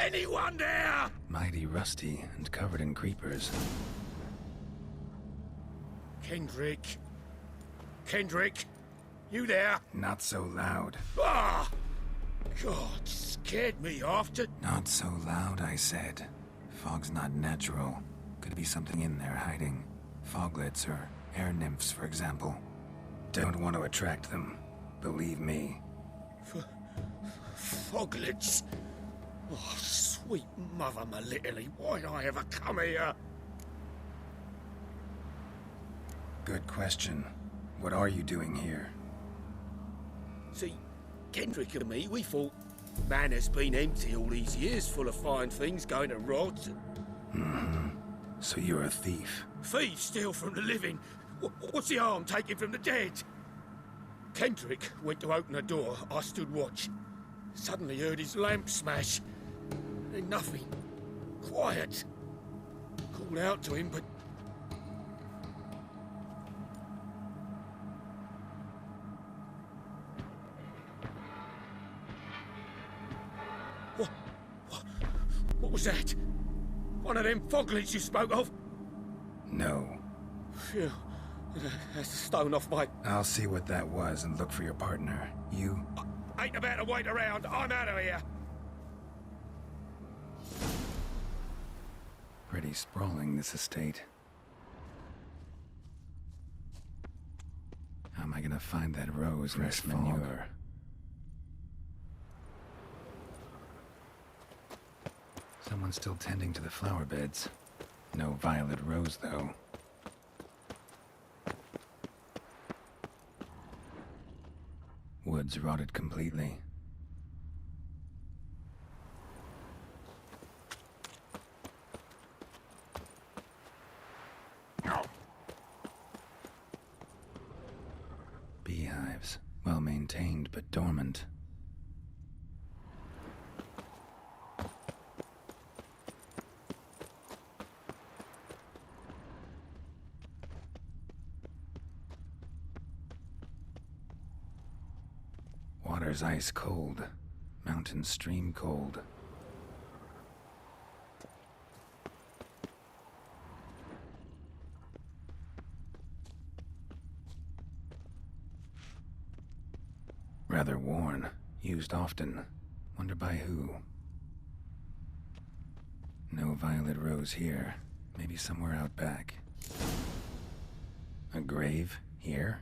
Anyone there? Mighty rusty and covered in creepers. Kendrick. Kendrick? You there? Not so loud. Ah! God, scared me off to... Not so loud, I said. Fog's not natural. Could be something in there hiding. Foglets or air nymphs, for example. Don't want to attract them. Believe me. Foglets? Oh, sweet mother, my little, why'd I ever come here? Good question. What are you doing here? See, Kendrick and me, we thought man has been empty all these years, full of fine things going to rot. Mm-hmm. So you're a thief? Thieves steal from the living. What's the harm taking from the dead? Kendrick went to open the door. I stood watch. Suddenly heard his lamp smash. Then nothing. Quiet. Called out to him, but... What was that? One of them foglets you spoke of? No. Phew. That's a stone off my... I'll see what that was and look for your partner. You? I ain't about to wait around. I'm out of here. Pretty sprawling, this estate. How am I gonna find that rose fresh manure? Someone's still tending to the flower beds. No violet rose, though. Woods rotted completely. Beehives, well maintained but dormant. Water's ice cold. Mountain stream cold. Rather worn. Used often. Wonder by who. No violet rose here. Maybe somewhere out back. A grave here?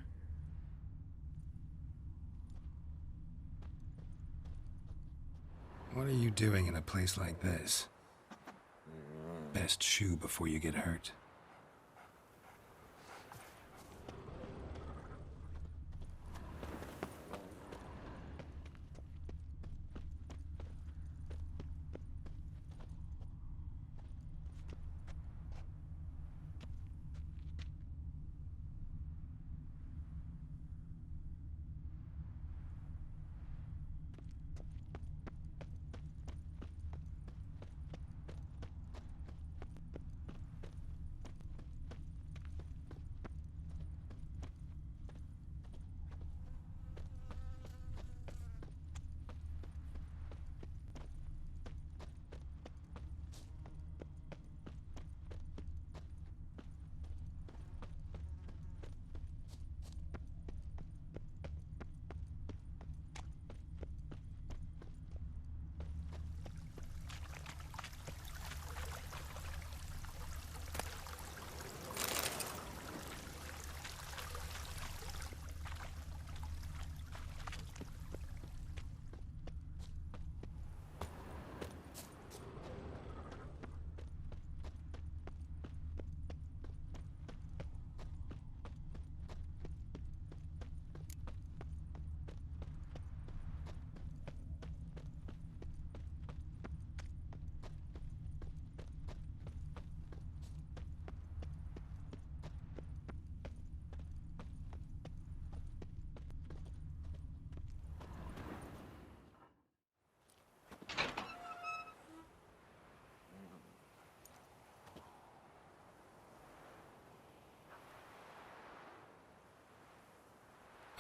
What are you doing in a place like this? Best shoe before you get hurt.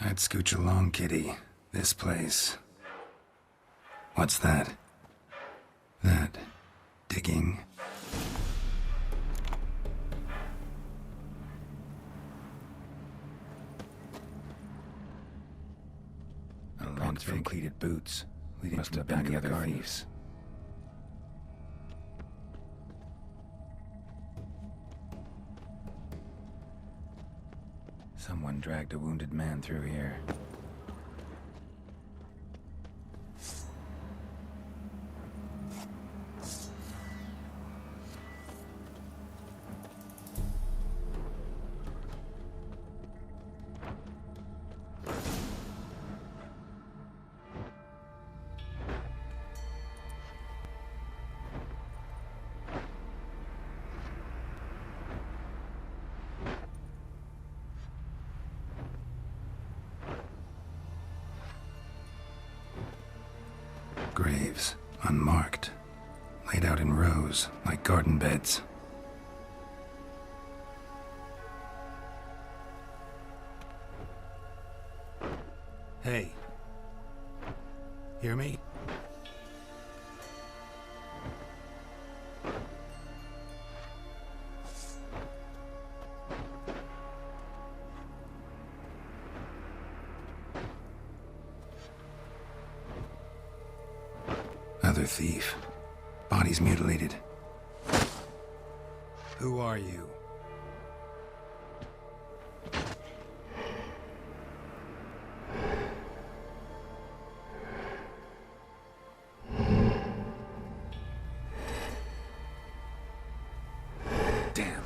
I'd scooch along, kitty. This place. What's that? That digging. Prints from cleated boots, leading to the back of the thieves. Someone dragged a wounded man through here. Graves, unmarked, laid out in rows like garden beds. Hey. Hear me? Another thief. Bodies mutilated. Who are you? Damn.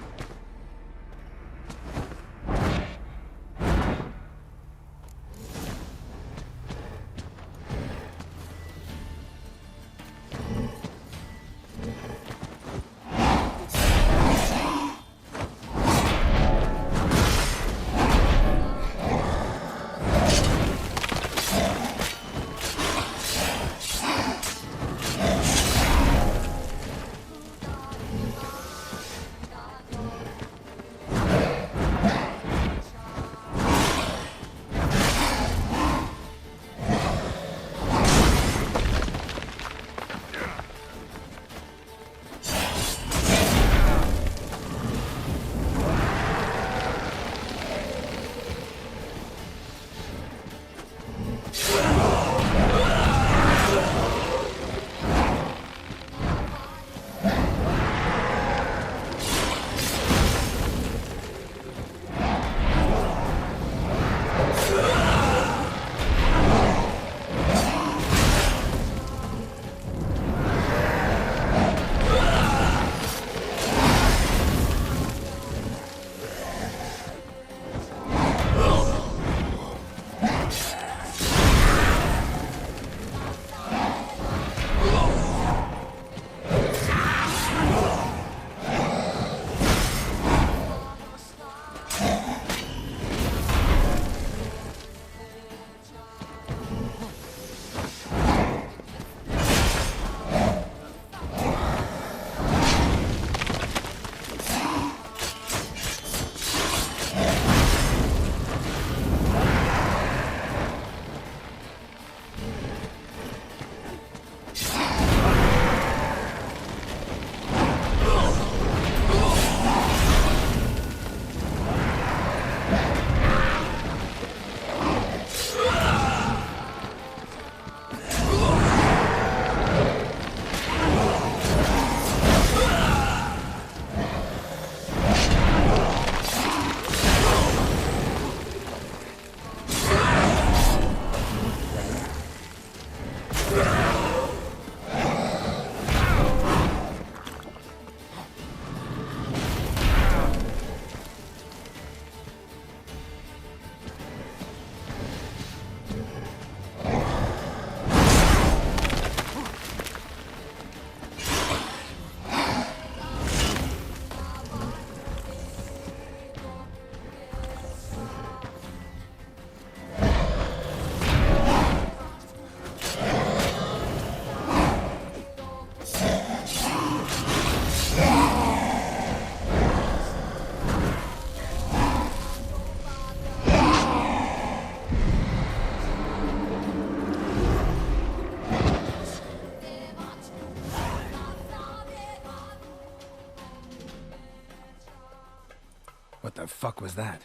fuck was that?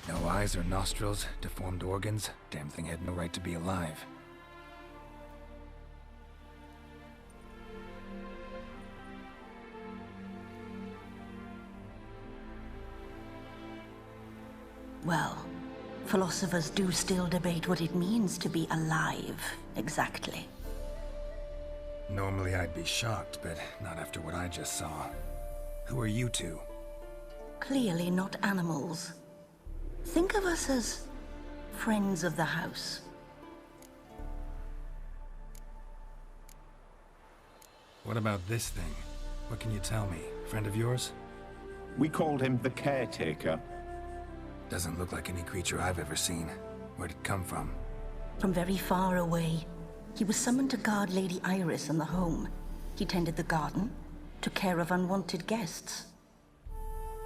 No eyes or nostrils, deformed organs. Damn thing had no right to be alive. Well, philosophers do still debate what it means to be alive, exactly. Normally I'd be shocked, but not after what I just saw. Who are you two? Clearly not animals. Think of us as friends of the house. What about this thing? What can you tell me? Friend of yours? We called him the Caretaker. Doesn't look like any creature I've ever seen. Where'd it come from? From very far away. He was summoned to guard Lady Iris and the home. He tended the garden, took care of unwanted guests.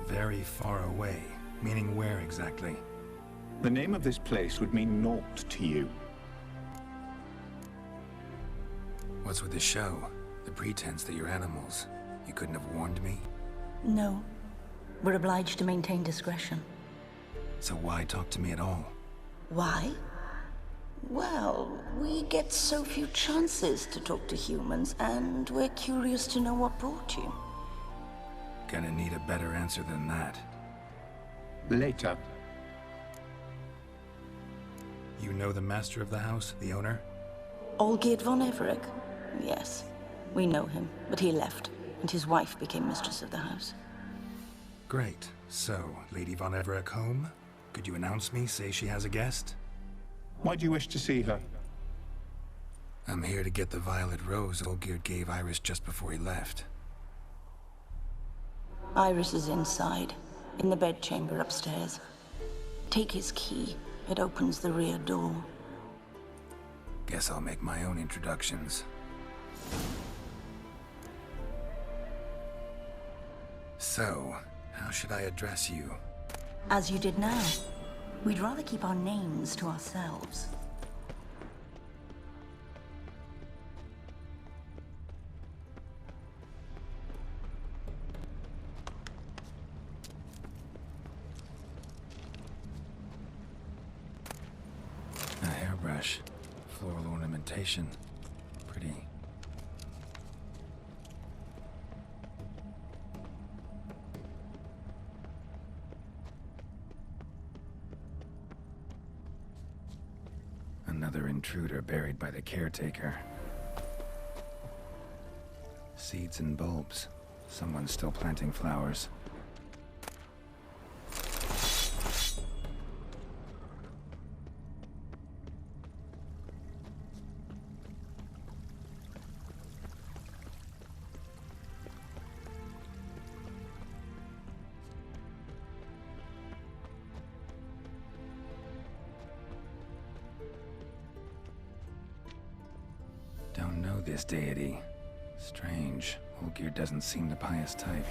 Very far away. Meaning where exactly? The name of this place would mean naught to you. What's with the show? The pretense that you're animals. You couldn't have warned me? No. We're obliged to maintain discretion. So why talk to me at all? Why? Well, we get so few chances to talk to humans, and we're curious to know what brought you. Gonna need a better answer than that. Later. You know the master of the house, the owner? Olgierd von Everec? Yes. We know him, but he left, and his wife became mistress of the house. Great. So, Lady von Everec home? Could you announce me, say she has a guest? Why do you wish to see her? I'm here to get the violet rose Olgierd gave Iris just before he left. Iris is inside, in the bedchamber upstairs. Take his key. It opens the rear door. Guess I'll make my own introductions. So, how should I address you? As you did now. We'd rather keep our names to ourselves. A hairbrush. Floral ornamentation. Pretty. Another intruder buried by the caretaker. Seeds and bulbs. Someone's still planting flowers. Don't know this deity. Strange. Olgierd doesn't seem the pious type.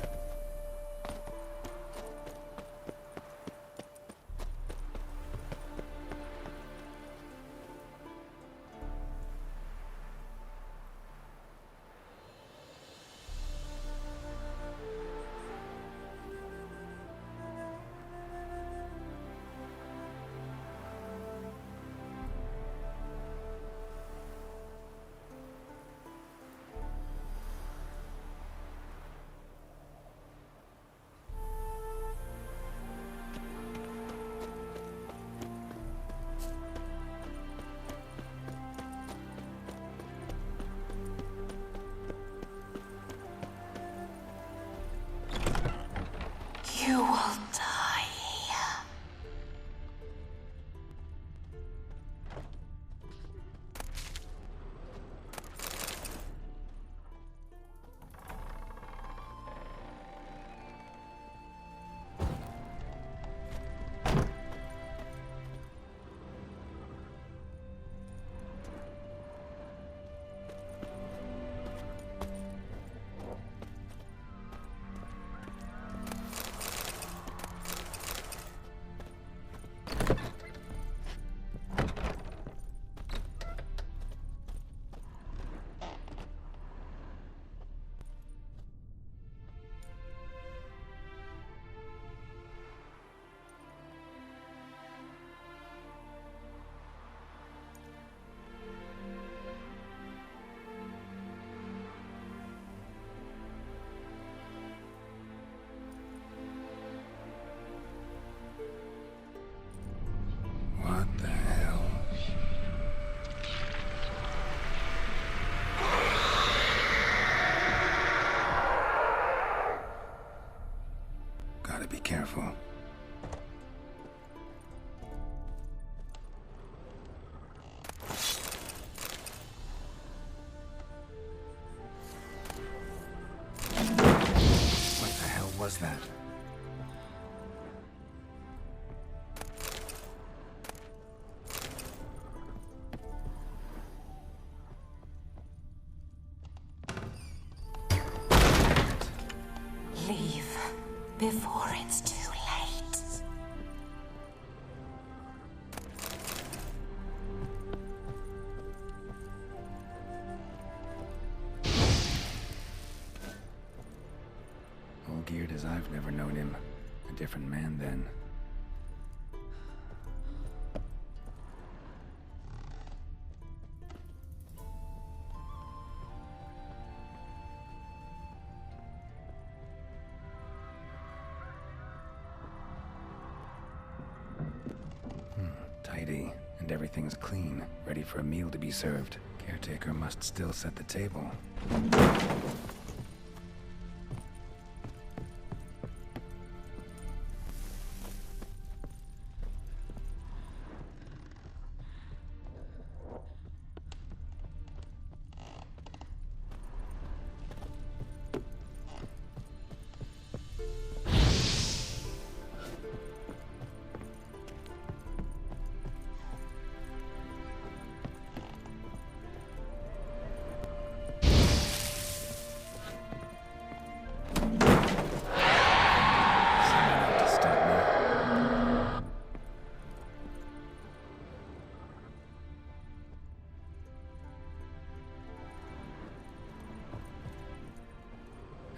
that? Leave before it's too late. All geared as I've never known him. A different man then. Tidy, and everything's clean, ready for a meal to be served. Caretaker must still set the table.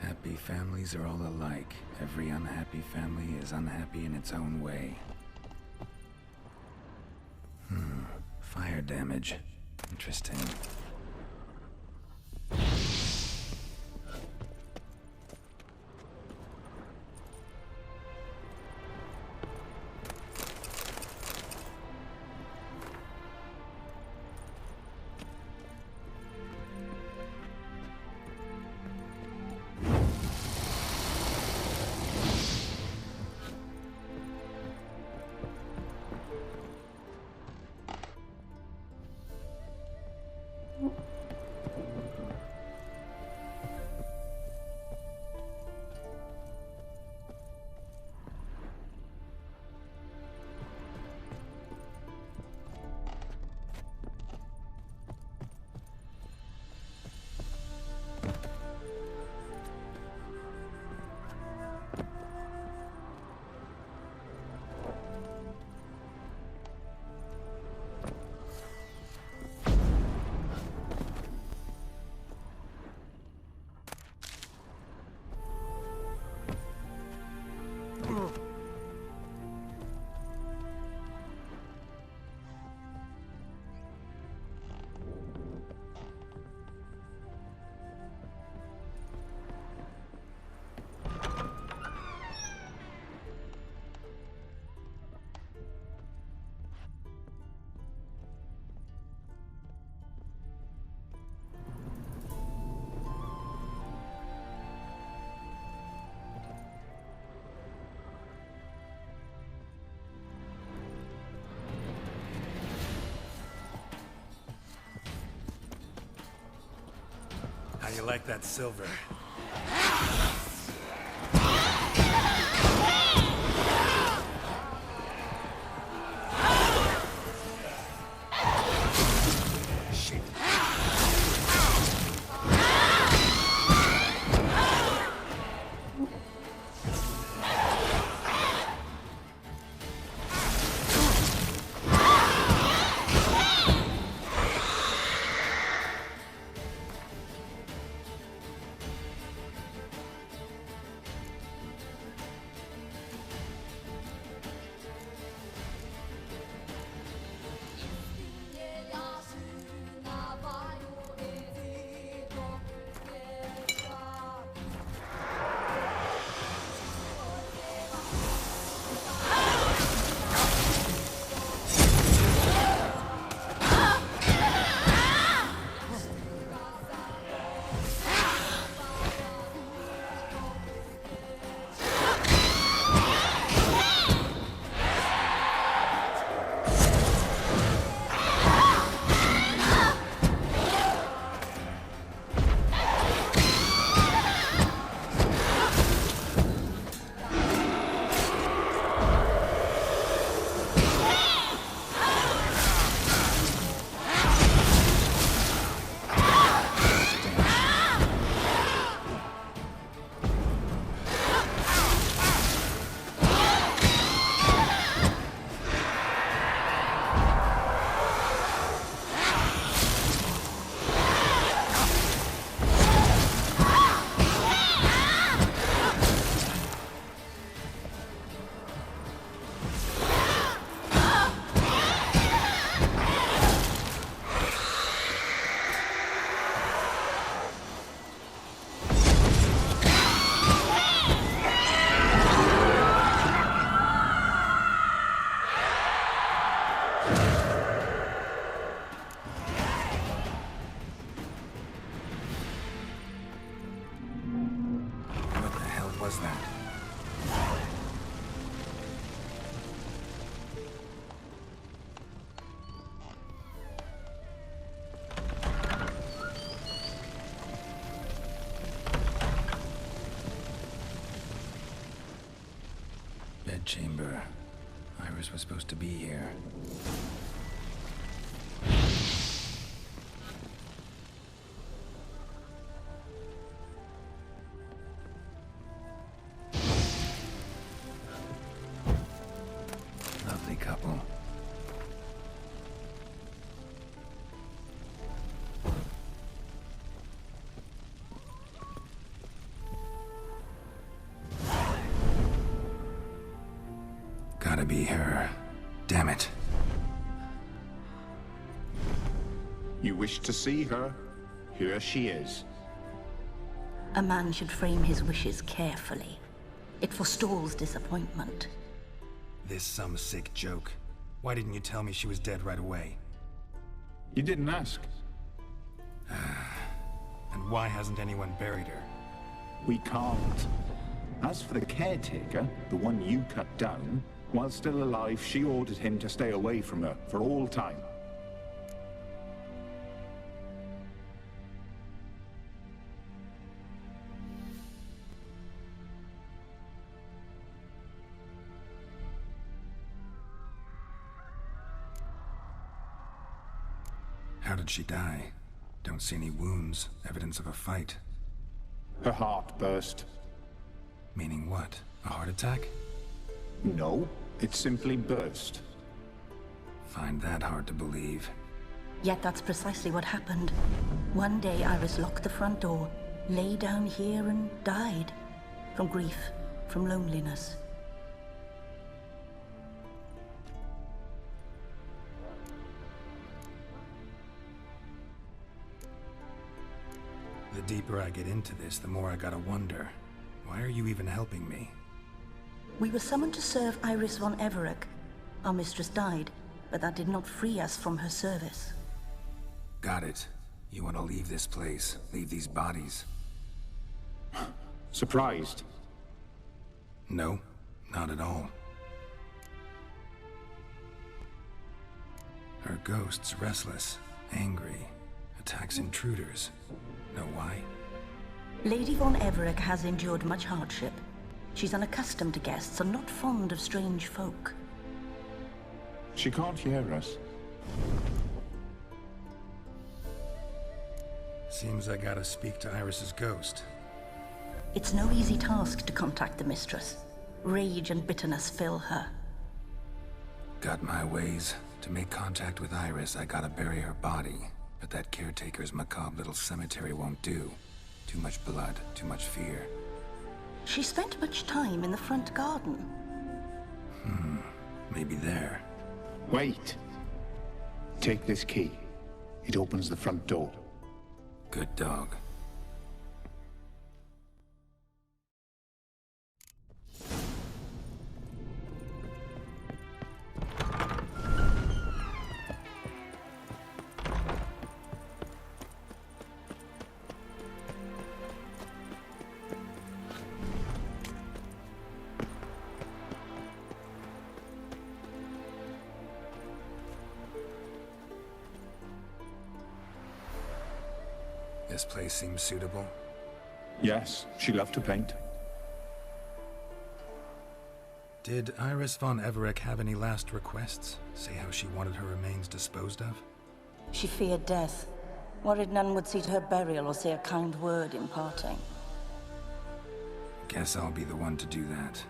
Happy families are all alike. Every unhappy family is unhappy in its own way. Fire damage. Interesting. How you like that silver? Bedchamber. Iris was supposed to be here. Lovely couple. Gotta be her. Damn it. You wish to see her? Here she is. A man should frame his wishes carefully. It forestalls disappointment. This some sick joke. Why didn't you tell me she was dead right away? You didn't ask. And why hasn't anyone buried her? We can't. As for the caretaker, the one you cut down, while still alive, she ordered him to stay away from her for all time. How did she die? Don't see any wounds, evidence of a fight. Her heart burst. Meaning what? A heart attack? No, it simply burst. Find that hard to believe. Yet that's precisely what happened. One day Iris locked the front door, lay down here and died. From grief, from loneliness. The deeper I get into this, the more I gotta wonder. Why are you even helping me? We were summoned to serve Iris von Everec. Our mistress died, but that did not free us from her service. Got it. You want to leave this place, leave these bodies. Surprised? No, not at all. Her ghost's restless, angry, attacks intruders. Know why? Lady von Everec has endured much hardship. She's unaccustomed to guests and not fond of strange folk. She can't hear us. Seems I gotta speak to Iris's ghost. It's no easy task to contact the mistress. Rage and bitterness fill her. Got my ways. To make contact with Iris, I gotta bury her body. But that caretaker's macabre little cemetery won't do. Too much blood, too much fear. She spent much time in the front garden. Maybe there. Wait. Take this key. It opens the front door. Good dog. This place seems suitable. Yes, she loved to paint. Did Iris von Everec have any last requests? Say how she wanted her remains disposed of? She feared death. Worried none would see to her burial or say a kind word in parting. Guess I'll be the one to do that.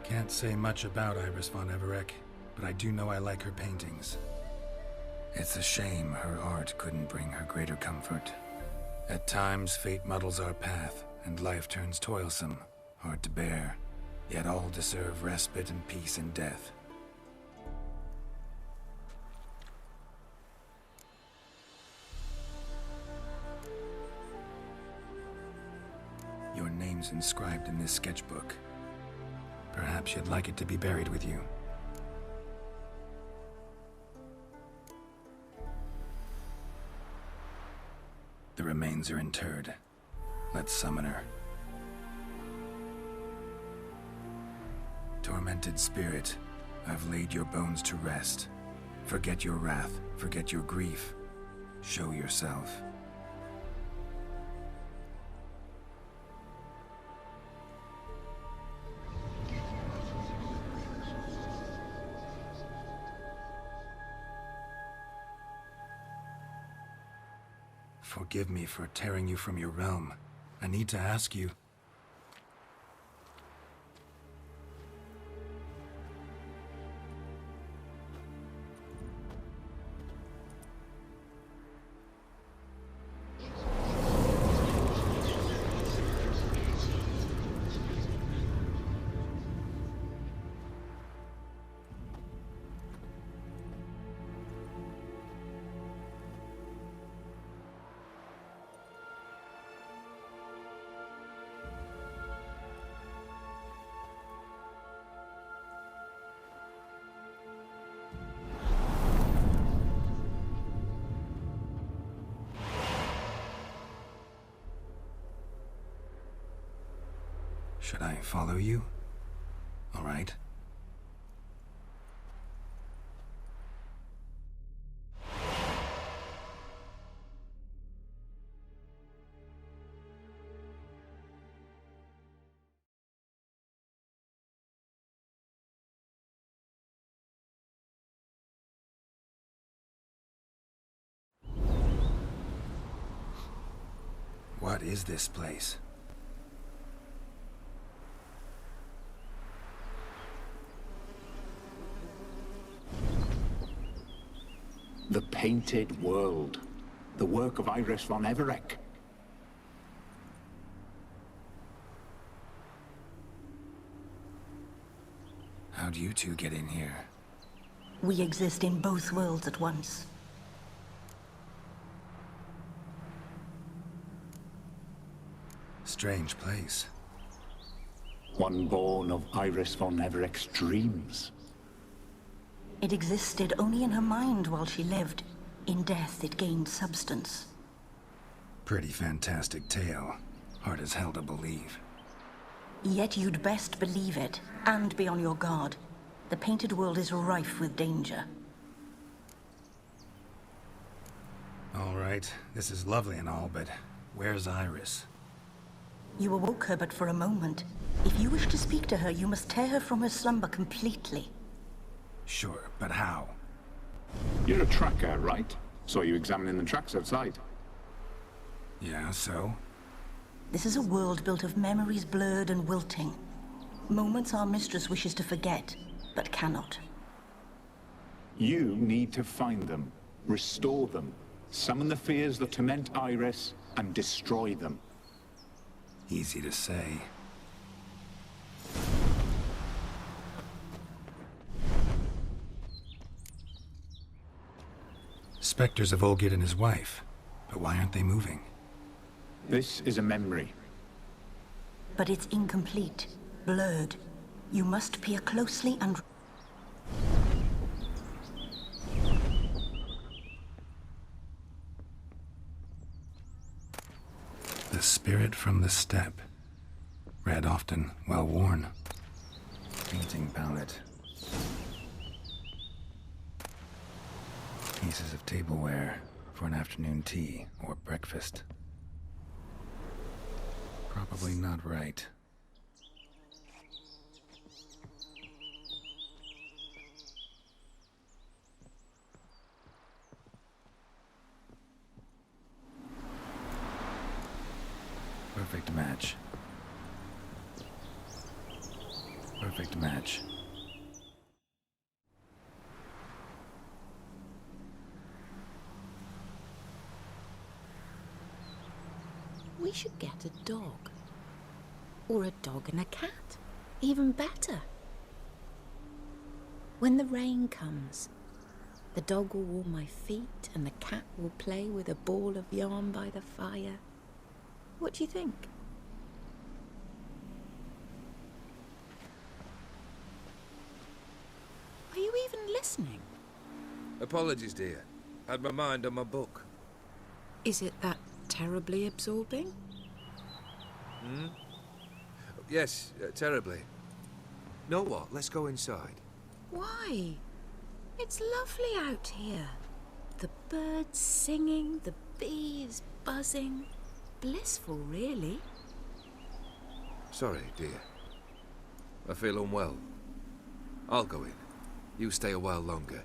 Can't say much about Iris von Everec, but I do know I like her paintings. It's a shame her art couldn't bring her greater comfort. At times, fate muddles our path, and life turns toilsome, hard to bear. Yet all deserve respite and peace in death. Your name's inscribed in this sketchbook. Perhaps you'd like it to be buried with you. The remains are interred. Let's summon her. Tormented spirit, I've laid your bones to rest. Forget your wrath, forget your grief. Show yourself. Forgive me for tearing you from your realm. I need to ask you. Should I follow you? All right. What is this place? The Painted World. The work of Iris von Everec. How'd you two get in here? We exist in both worlds at once. Strange place. One born of Iris von Everec's dreams. It existed only in her mind while she lived. In death, it gained substance. Pretty fantastic tale. Hard as hell to believe. Yet you'd best believe it, and be on your guard. The Painted World is rife with danger. All right, this is lovely and all, but where's Iris? You awoke her but for a moment. If you wish to speak to her, you must tear her from her slumber completely. Sure, but how? You're a tracker, right? Saw you examining the tracks outside. Yeah, so? This is a world built of memories blurred and wilting. Moments our mistress wishes to forget, but cannot. You need to find them, restore them, summon the fears that torment Iris, and destroy them. Easy to say. Spectres of Olgierd and his wife. But why aren't they moving? This is a memory. But it's incomplete, blurred. You must peer closely and... The spirit from the steppe. Read often, well worn. Painting palette. Pieces of tableware for an afternoon tea or breakfast. Probably not right. Perfect match. Perfect match. We should get a dog. Or a dog and a cat. Even better. When the rain comes, the dog will warm my feet and the cat will play with a ball of yarn by the fire. What do you think? Are you even listening? Apologies, dear. Had my mind on my book. Is it that terribly absorbing? Yes, terribly. Know what? Let's go inside. Why? It's lovely out here. The birds singing, the bees buzzing. Blissful, really. Sorry, dear. I feel unwell. I'll go in. You stay a while longer.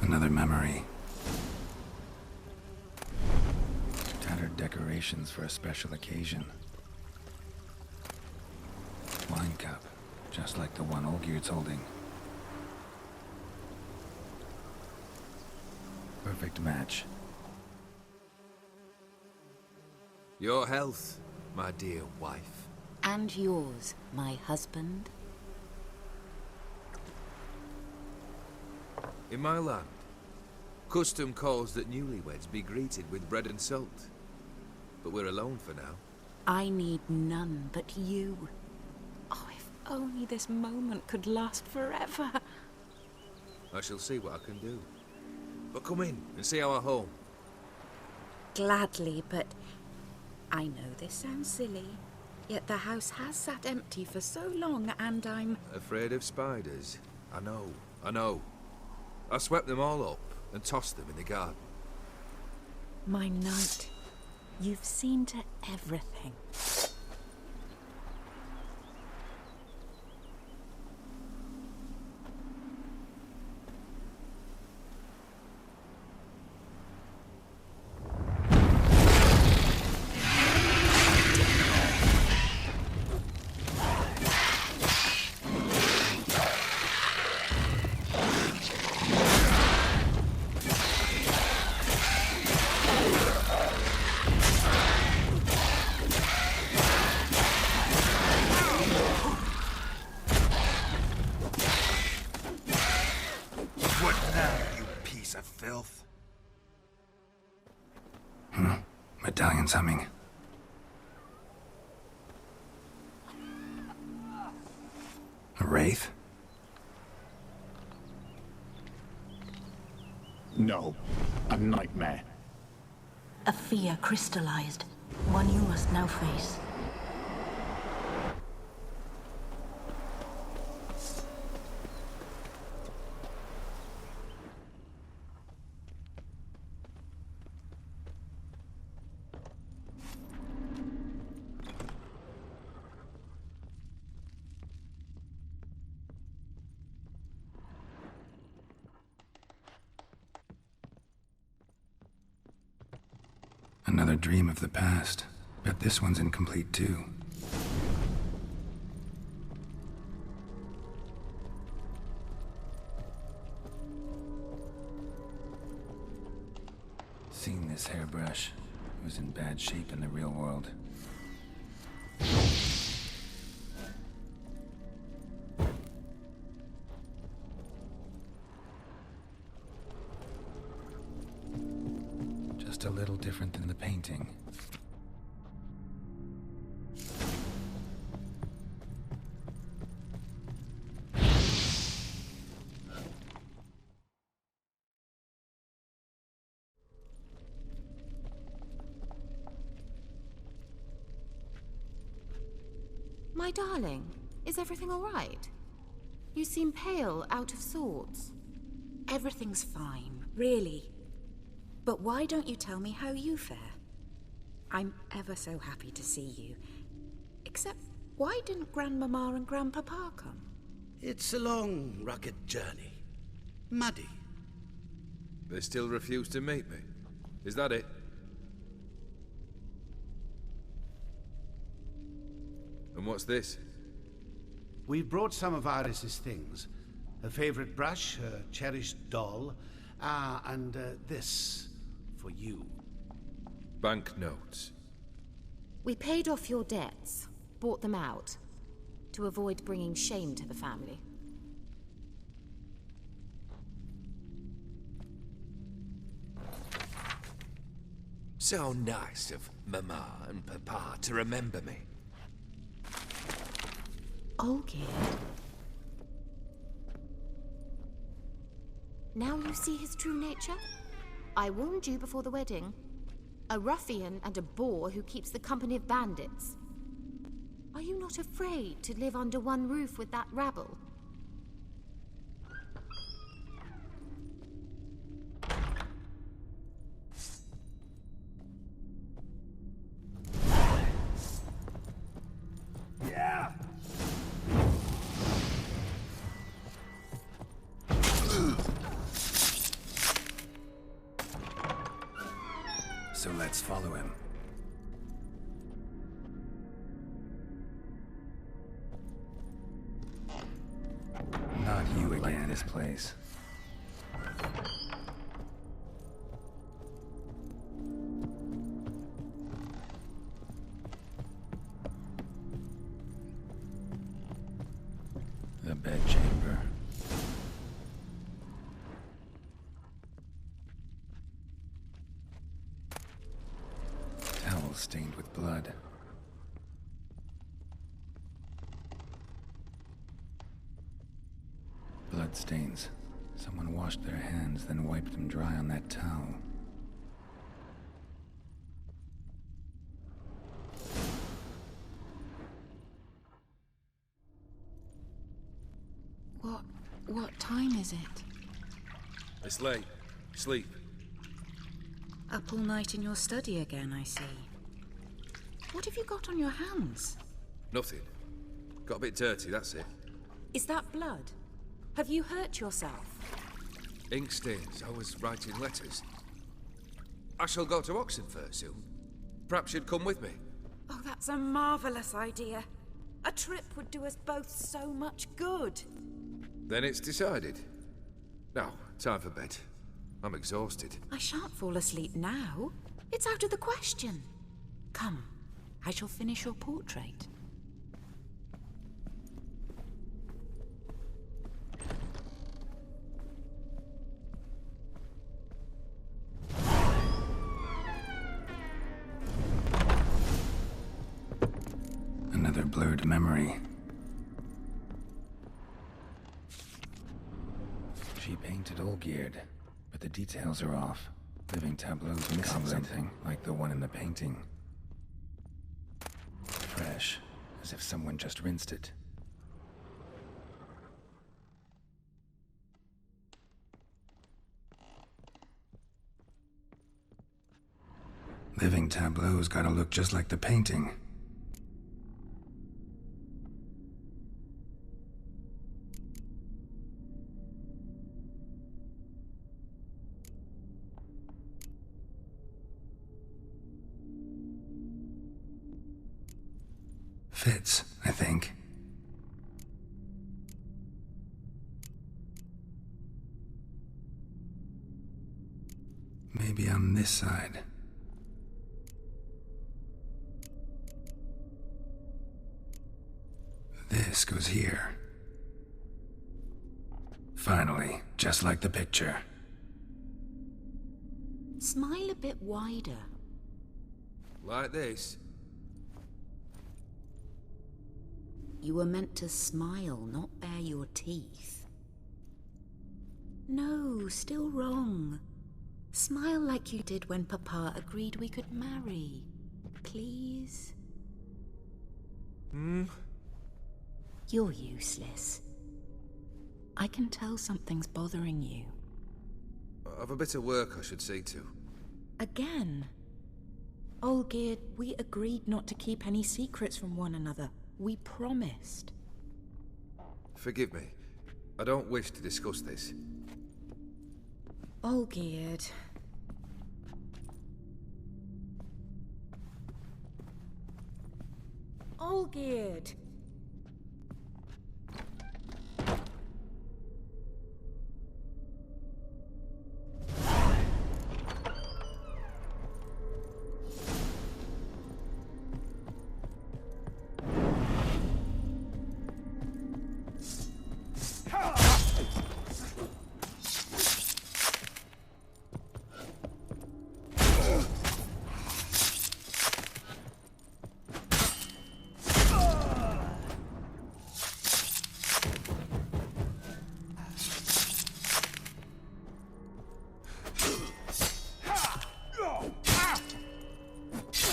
Another memory. Tattered decorations for a special occasion. Wine cup, just like the one Olgierd's holding. Perfect match. Your health, my dear wife. And yours, my husband. In my land, custom calls that newlyweds be greeted with bread and salt. But we're alone for now. I need none but you. Oh, if only this moment could last forever. I shall see what I can do. But come in and see our home. Gladly, but I know this sounds silly, yet the house has sat empty for so long and I'm... Afraid of spiders? I know. I swept them all up and tossed them in the garden. My knight, you've seen to everything. Medallion's humming. A wraith? No, a nightmare. A fear crystallized, one you must now face. Another dream of the past. Bet this one's incomplete too. Seen this hairbrush. It was in bad shape in the real world. Just a little different than the painting. My darling, is everything all right? You seem pale, out of sorts. Everything's fine, really. But why don't you tell me how you fare? I'm ever so happy to see you. Except, why didn't Grandmama and Grandpapa come? It's a long, rugged journey. Muddy. They still refuse to meet me. Is that it? And what's this? We've brought some of Iris's things. Her favorite brush, her cherished doll, and this for you. Banknotes. We paid off your debts, bought them out, to avoid bringing shame to the family. So nice of Mama and Papa to remember me. Olgierd. Now you see his true nature? I warned you before the wedding. A ruffian and a boor who keeps the company of bandits. Are you not afraid to live under one roof with that rabble? Yeah. So let's follow him. Not you again. Like this place. The bedchamber. Towel stained with blood. Blood stains. Someone washed their hands, then wiped them dry on that towel. What time is it? It's late. Sleep. Up all night in your study again, I see. What have you got on your hands? Nothing. Got a bit dirty, that's it. Is that blood? Have you hurt yourself? Ink stains. I was writing letters. I shall go to Oxenfurt soon. Perhaps you'd come with me. Oh, that's a marvelous idea. A trip would do us both so much good. Then it's decided. Now, time for bed. I'm exhausted. I shan't fall asleep now. It's out of the question. Come, I shall finish your portrait. Another blurred memory. She painted Olgierd, but the details are off. Living tableau's missing something, like the one in the painting. Fresh, as if someone just rinsed it. Living tableau's gotta look just like the painting. Fits, I think. Maybe on this side. This goes here. Finally, just like the picture. Smile a bit wider. Like this? You were meant to smile, not bare your teeth. No, still wrong. Smile like you did when Papa agreed we could marry. Please? You're useless. I can tell something's bothering you. I've a bit of work I should see to. Again? Olgierd, we agreed not to keep any secrets from one another. We promised. Forgive me. I don't wish to discuss this. Olgierd. Olgierd!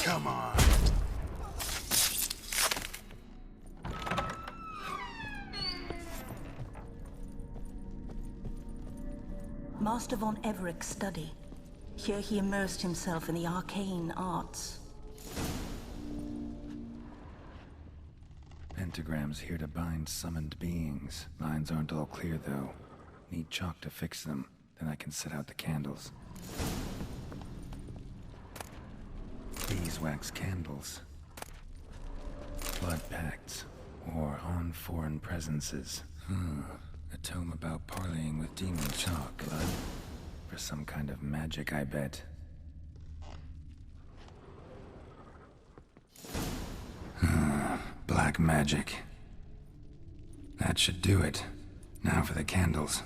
Come on. Master von Everek's study. Here he immersed himself in the arcane arts. Pentagrams here to bind summoned beings. Lines aren't all clear, though. Need chalk to fix them. Then I can set out the candles. Beeswax candles. Blood pacts. Or on foreign presences. A tome about parleying with demon chalk. Blood? For some kind of magic, I bet. Black magic. That should do it. Now for the candles.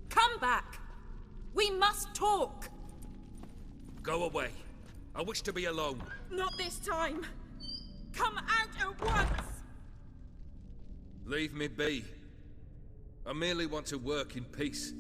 Come back! We must talk! Go away. I wish to be alone. Not this time! Come out at once! Leave me be. I merely want to work in peace.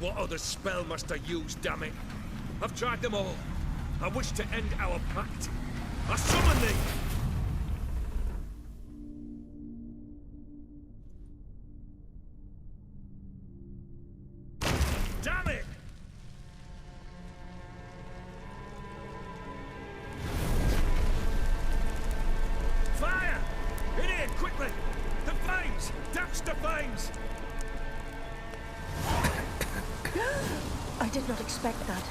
What other spell must I use, damn it? I've tried them all. I wish to end our pact. I summon thee! Damn it! Fire! In here, quickly! The flames! Douse the flames! I did not expect that.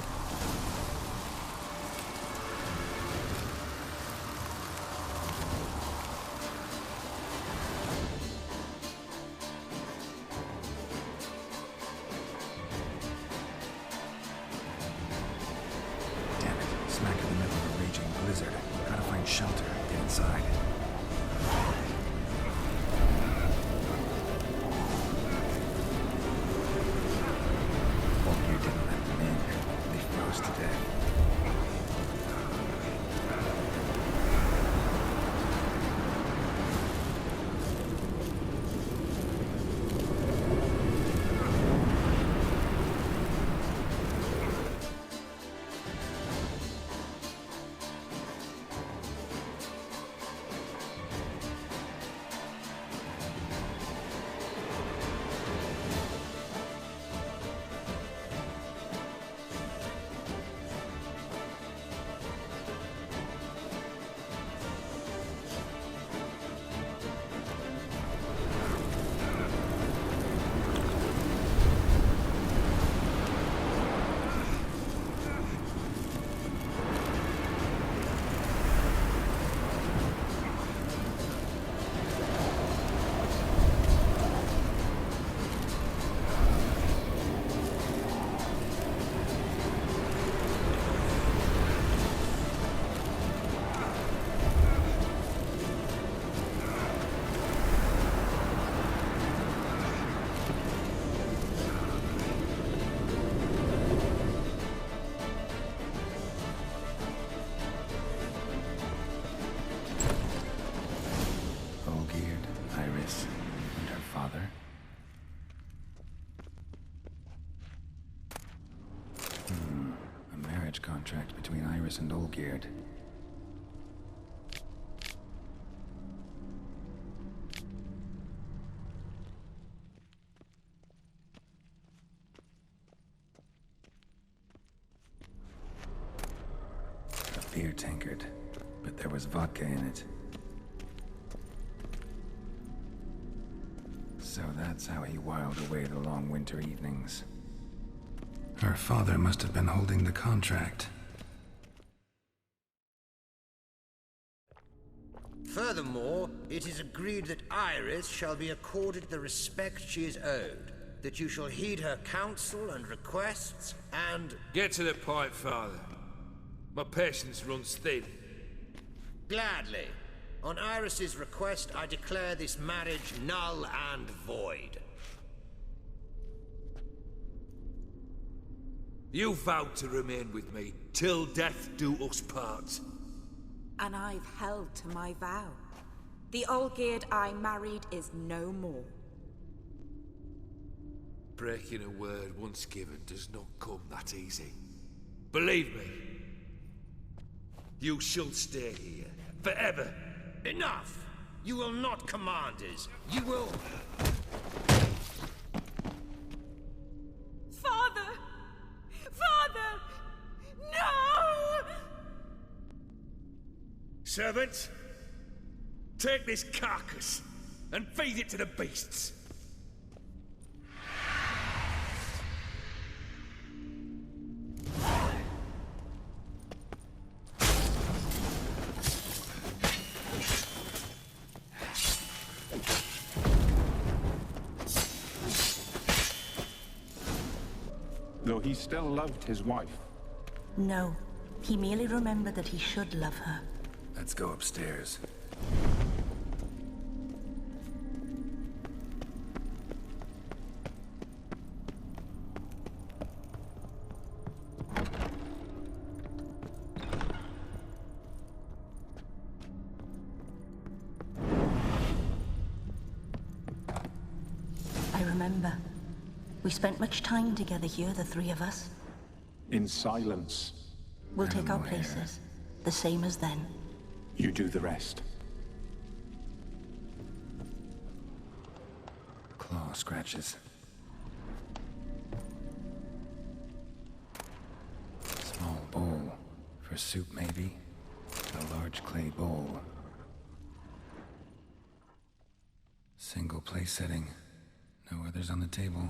Damn it. Smack in the middle of a raging blizzard. Gotta find shelter and get inside. marriage contract between Iris and Olgierd. A beer tankard, but there was vodka in it. So that's how he whiled away the long winter evenings. Her father must have been holding the contract. Furthermore, it is agreed that Iris shall be accorded the respect she is owed, that you shall heed her counsel and requests, and... Get to the point, Father. My patience runs thin. Gladly. On Iris's request, I declare this marriage null and void. You vowed to remain with me till death do us part. And I've held to my vow. The Olgierd I married is no more. Breaking a word once given does not come that easy. Believe me. You shall stay here, forever. Enough! You will not command us. You will... Father! Father! No! Servants, take this carcass and feed it to the beasts. Though he still loved his wife. No, he merely remembered that he should love her. Let's go upstairs. I remember. We spent much time together here, the three of us. In silence. We'll take our places, the same as then. You do the rest. Claw scratches. Small bowl. For soup, maybe? A large clay bowl. Single place setting. No others on the table.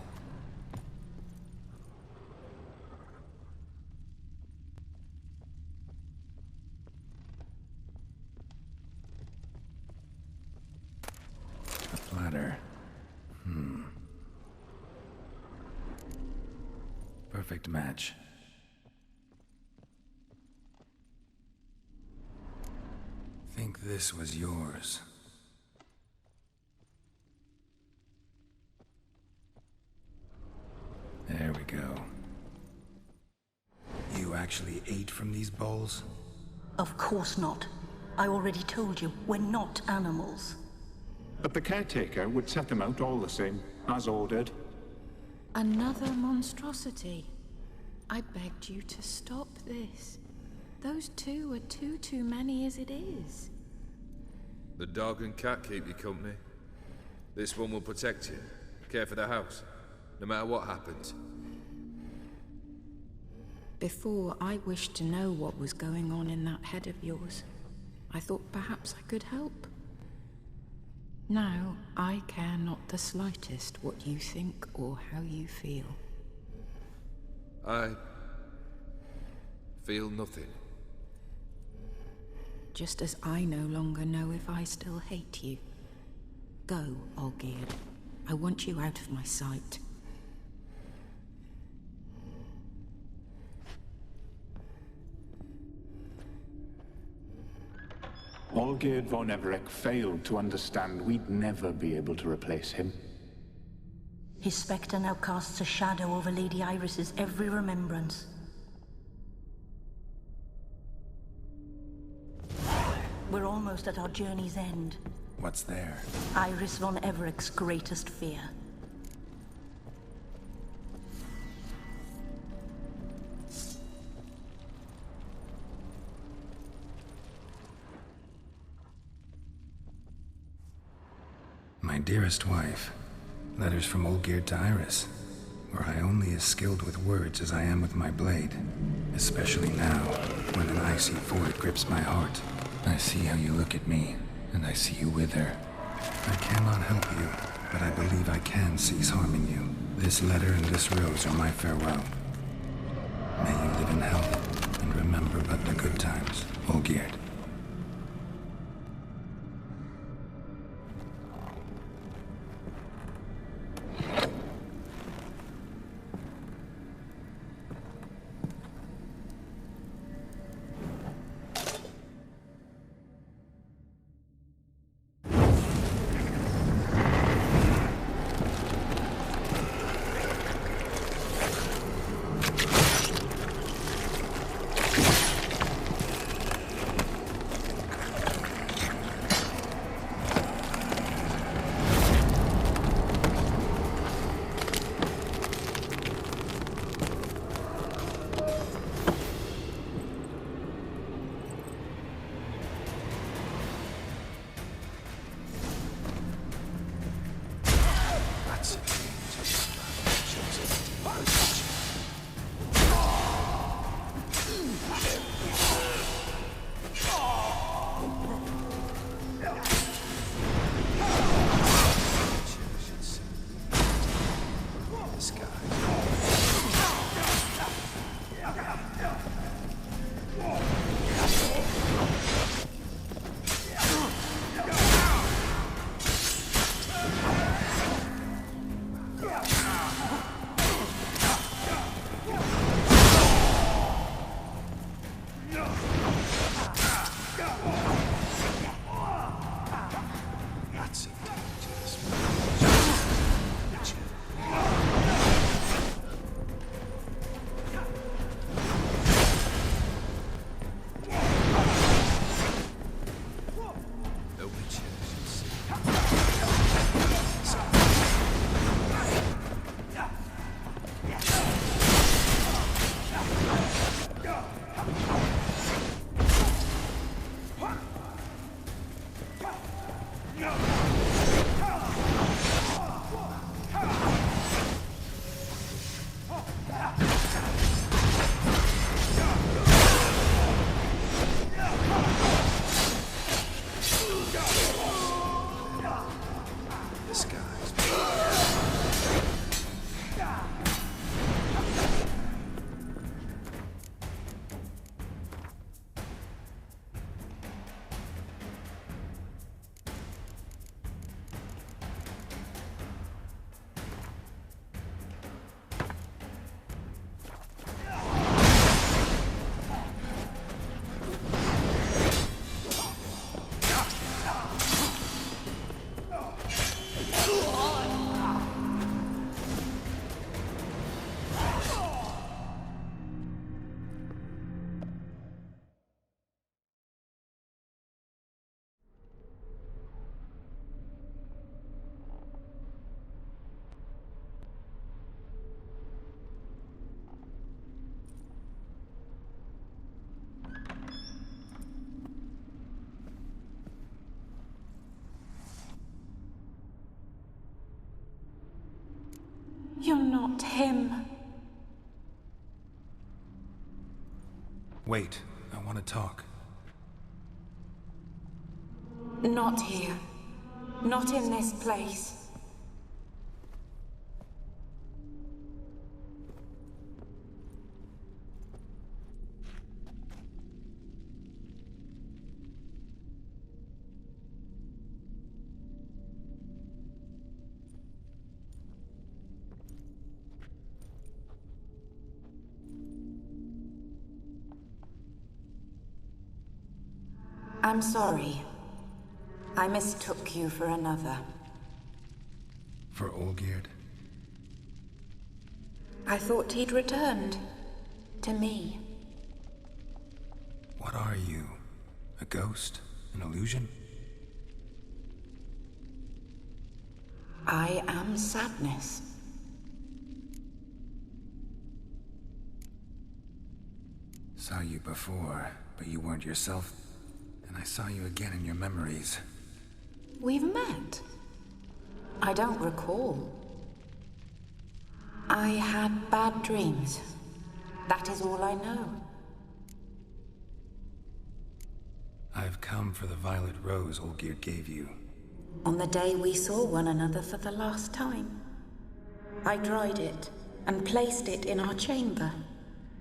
A platter. Perfect match. Think this was yours. There we go. You actually ate from these bowls? Of course not. I already told you, we're not animals. But the caretaker would set them out all the same, as ordered. Another monstrosity. I begged you to stop this. Those two are too many as it is. The dog and cat keep you company. This one will protect you, care for the house, no matter what happens. Before, I wished to know what was going on in that head of yours. I thought perhaps I could help. Now, I care not the slightest what you think or how you feel. I feel nothing. Just as I no longer know if I still hate you. Go, Olgierd. I want you out of my sight. Olgierd von Everec failed to understand we'd never be able to replace him. His spectre now casts a shadow over Lady Iris's every remembrance. We're almost at our journey's end. What's there? Iris von Everec's greatest fear. My dearest wife. Letters from Olgierd to Iris, where I only as skilled with words as I am with my blade. Especially now, when an icy void grips my heart. I see how you look at me, and I see you wither. I cannot help you, but I believe I can cease harming you. This letter and this rose are my farewell. May you live in health, and remember but the good times, Olgierd. You're not him. Wait, I want to talk. Not here. Not in this place. I'm sorry. I mistook you for another. For Olgierd? I thought he'd returned. To me. What are you? A ghost? An illusion? I am sadness. Saw you before, but you weren't yourself. And I saw you again in your memories. We've met. I don't recall. I had bad dreams. That is all I know. I've come for the violet rose Olgierd gave you. On the day we saw one another for the last time, I dried it and placed it in our chamber,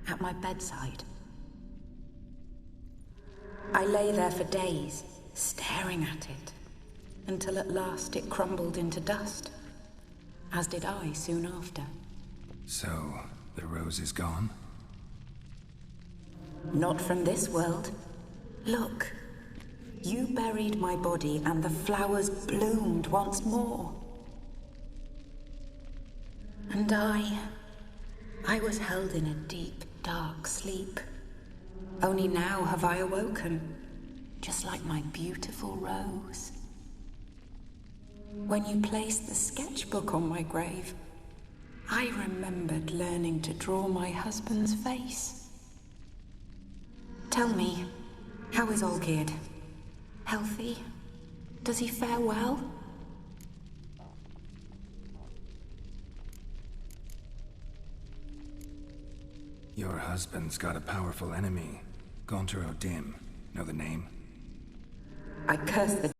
at my bedside. I lay there for days, staring at it, until at last it crumbled into dust, as did I soon after. So, the rose is gone? Not from this world. Look, you buried my body and the flowers bloomed once more. And I was held in a deep, dark sleep. Only now have I awoken, just like my beautiful rose. When you placed the sketchbook on my grave, I remembered learning to draw my husband's face. Tell me, how is Olgierd? Healthy? Does he fare well? Your husband's got a powerful enemy. Gaunter O'Dim. Know the name? I curse the